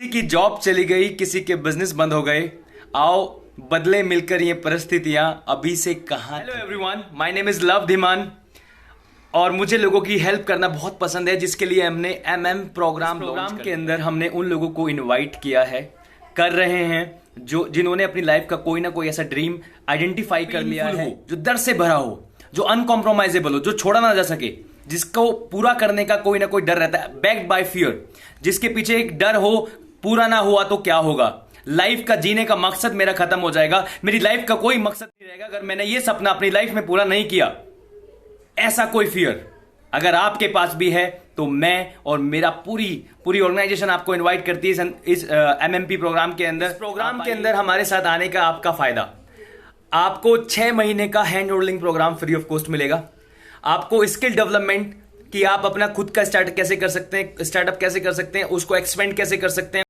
किसी की जॉब चली गई, किसी के बिजनेस बंद हो गए, आओ बदले मिलकर ये परिस्थितियां अभी से कहां। Hello everyone, my name is love Dhiman और मुझे लोगों की हेल्प करना बहुत पसंद है, जिसके लिए हमने एमएम प्रोग्राम के अंदर हमने उन लोगों को इनवाइट किया है, कर रहे हैं जिन्होंने अपनी लाइफ का कोई ना कोई ऐसा ड्रीम आइडेंटिफाई कर लिया है, जो डर से भरा हो, जो अनकॉम्प्रोमाइजेबल हो, जो छोड़ा ना जा सके, जिसको पूरा करने का कोई ना कोई डर रहता है, बैक्ड बाय फियर, जिसके पीछे एक डर हो, पूरा ना हुआ तो क्या होगा, लाइफ का जीने का मकसद मेरा खत्म हो जाएगा, मेरी लाइफ का कोई मकसद नहीं रहेगा अगर मैंने ये सपना अपनी लाइफ में पूरा नहीं किया, ऐसा कोई फियर अगर आपके पास भी है तो मैं और मेरा पूरी ऑर्गेनाइजेशन आपको इनवाइट करती है इस एमएमपी प्रोग्राम के अंदर। प्रोग्राम के अंदर हमारे साथ आने का आपका फायदा, आपको 6 महीने का hand holding program free of cost मिलेगा। आपको स्किल डेवलपमेंट कि आप अपना खुद का स्टार्टअप कैसे कर सकते हैं, उसको एक्सपेंड कैसे कर सकते हैं,